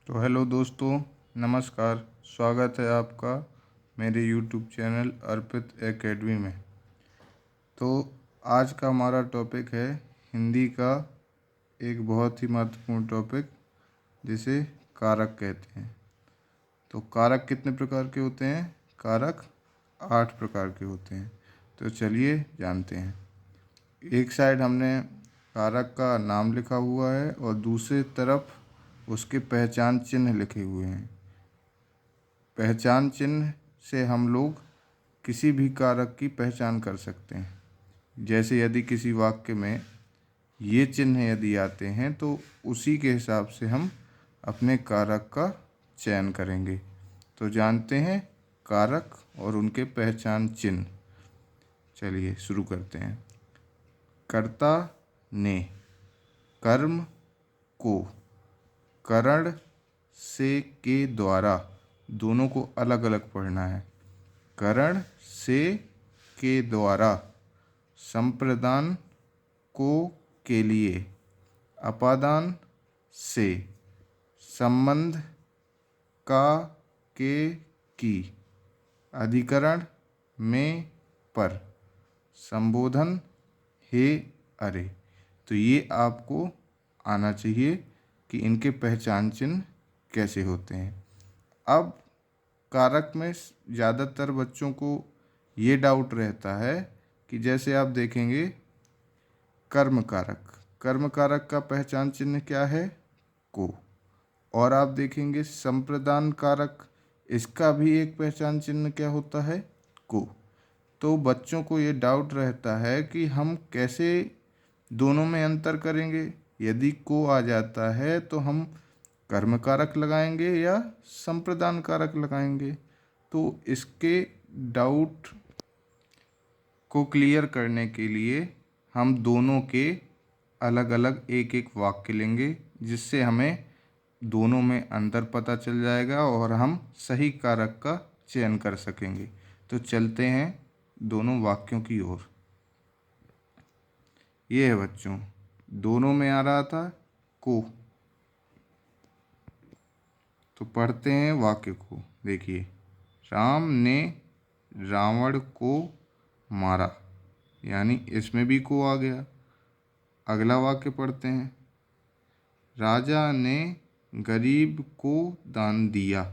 तो हेलो दोस्तों, नमस्कार। स्वागत है आपका मेरे यूट्यूब चैनल अर्पित एकेडमी में। तो आज का हमारा टॉपिक है हिंदी का एक बहुत ही महत्वपूर्ण टॉपिक, जिसे कारक कहते हैं। तो कारक कितने प्रकार के होते हैं? कारक 8 प्रकार के होते हैं। तो चलिए जानते हैं। एक साइड हमने कारक का नाम लिखा हुआ है और दूसरी तरफ उसके पहचान चिन्ह लिखे हुए हैं। पहचान चिन्ह से हम लोग किसी भी कारक की पहचान कर सकते हैं। जैसे यदि किसी वाक्य में ये चिन्ह यदि आते हैं तो उसी के हिसाब से हम अपने कारक का चयन करेंगे। तो जानते हैं कारक और उनके पहचान चिन्ह। चलिए शुरू करते हैं। कर्ता ने, कर्म को, करण से के द्वारा, दोनों को अलग अलग पढ़ना है। करण से के द्वारा, संप्रदान को के लिए, अपादान से, संबंध का के की, अधिकरण में पर, संबोधन हे अरे। तो ये आपको आना चाहिए कि इनके पहचान चिन्ह कैसे होते हैं। अब कारक में ज़्यादातर बच्चों को ये डाउट रहता है कि जैसे आप देखेंगे कर्म कारक, कर्म कारक का पहचान चिन्ह क्या है? को। और आप देखेंगे संप्रदान कारक, इसका भी एक पहचान चिन्ह क्या होता है? को। तो बच्चों को ये डाउट रहता है कि हम कैसे दोनों में अंतर करेंगे। यदि को आ जाता है तो हम कर्म कारक लगाएंगे या संप्रदान कारक लगाएंगे। तो इसके डाउट को क्लियर करने के लिए हम दोनों के अलग अलग एक एक वाक्य लेंगे, जिससे हमें दोनों में अंतर पता चल जाएगा और हम सही कारक का चयन कर सकेंगे। तो चलते हैं दोनों वाक्यों की ओर। ये है बच्चों, दोनों में आ रहा था को। तो पढ़ते हैं वाक्य को। देखिए, राम ने रावण को मारा, यानी इसमें भी को आ गया। अगला वाक्य पढ़ते हैं। राजा ने गरीब को दान दिया,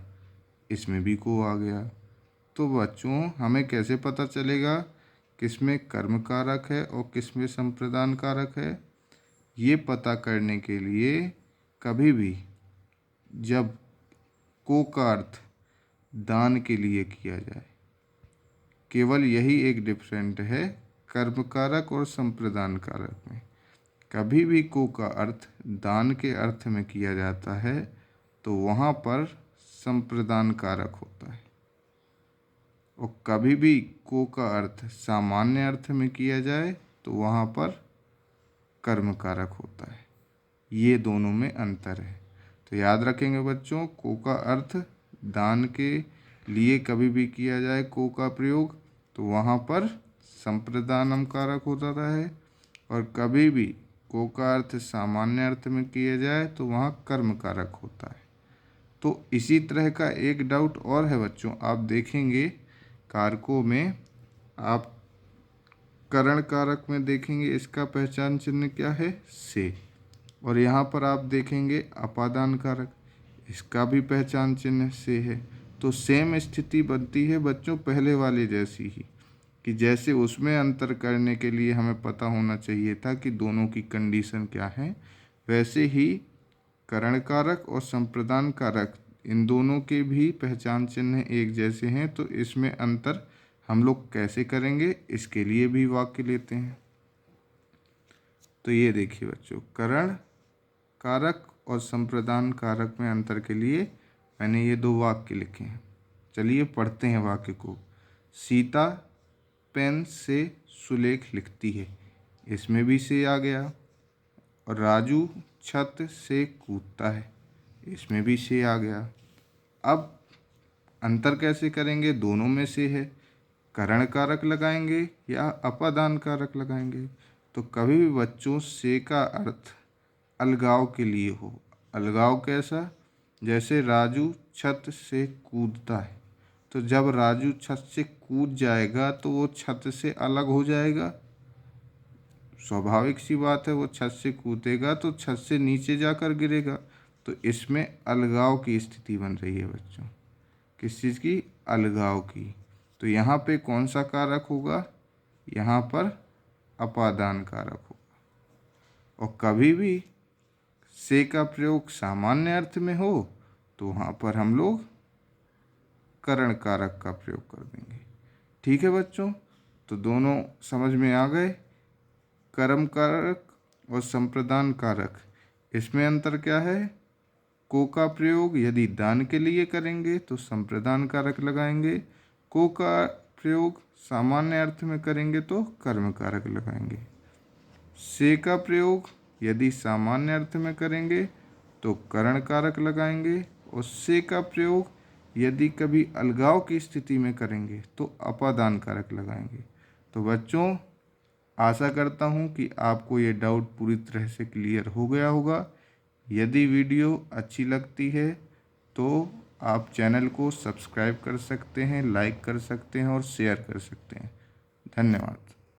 इसमें भी को आ गया। तो बच्चों, हमें कैसे पता चलेगा किसमें कर्म कारक है और किसमें संप्रदान कारक है? ये पता करने के लिए कभी भी जब को का अर्थ दान के लिए किया जाए, केवल यही एक डिफरेंट है कर्म कारक और संप्रदान कारक में। कभी भी को का अर्थ दान के अर्थ में किया जाता है तो वहाँ पर संप्रदान कारक होता है, और कभी भी को का अर्थ सामान्य अर्थ में किया जाए तो वहाँ पर कर्म कारक होता है। ये दोनों में अंतर है। तो याद रखेंगे बच्चों, को का अर्थ दान के लिए कभी भी किया जाए को का प्रयोग तो वहाँ पर संप्रदानम कारक होता है, और कभी भी को का अर्थ सामान्य अर्थ में किया जाए तो वहाँ कर्म कारक होता है। तो इसी तरह का एक डाउट और है बच्चों, आप देखेंगे कारकों में, आप करण कारक में देखेंगे इसका पहचान चिन्ह क्या है? से। और यहाँ पर आप देखेंगे अपादान कारक, इसका भी पहचान चिन्ह से है। तो सेम स्थिति बनती है बच्चों पहले वाले जैसी ही, कि जैसे उसमें अंतर करने के लिए हमें पता होना चाहिए था कि दोनों की कंडीशन क्या है, वैसे ही करण कारक और संप्रदान कारक, इन दोनों के भी पहचान चिन्ह एक जैसे हैं। तो इसमें अंतर हम लोग कैसे करेंगे, इसके लिए भी वाक्य लेते हैं। तो ये देखिए बच्चों, करण कारक और संप्रदान कारक में अंतर के लिए मैंने ये दो वाक्य लिखे हैं। चलिए पढ़ते हैं वाक्य को। सीता पेन से सुलेख लिखती है, इसमें भी से आ गया। और राजू छत से कूदता है, इसमें भी से आ गया। अब अंतर कैसे करेंगे? दोनों में से है, करण कारक लगाएंगे या अपादान कारक लगाएंगे। तो कभी भी बच्चों से का अर्थ अलगाव के लिए हो। अलगाव कैसा? जैसे राजू छत से कूदता है, तो जब राजू छत से कूद जाएगा तो वो छत से अलग हो जाएगा। स्वाभाविक सी बात है, वो छत से कूदेगा तो छत से नीचे जाकर गिरेगा। तो इसमें अलगाव की स्थिति बन रही है बच्चों। किस चीज़ की? अलगाव की। तो यहाँ पे कौन सा कारक होगा? यहाँ पर अपादान कारक होगा। और कभी भी से का प्रयोग सामान्य अर्थ में हो तो वहाँ पर हम लोग करण कारक का प्रयोग कर देंगे। ठीक है बच्चों, तो दोनों समझ में आ गए। कर्म कारक और संप्रदान कारक, इसमें अंतर क्या है? को का प्रयोग यदि दान के लिए करेंगे तो संप्रदान कारक लगाएंगे, को का प्रयोग सामान्य अर्थ में करेंगे तो कर्म कारक लगाएंगे। से का प्रयोग यदि सामान्य अर्थ में करेंगे तो करण कारक लगाएंगे, और से का प्रयोग यदि कभी अलगाव की स्थिति में करेंगे तो अपादान कारक लगाएंगे। तो बच्चों, आशा करता हूँ कि आपको ये डाउट पूरी तरह से क्लियर हो गया होगा। यदि वीडियो अच्छी लगती है तो आप चैनल को सब्सक्राइब कर सकते हैं, लाइक कर सकते हैं और शेयर कर सकते हैं। धन्यवाद।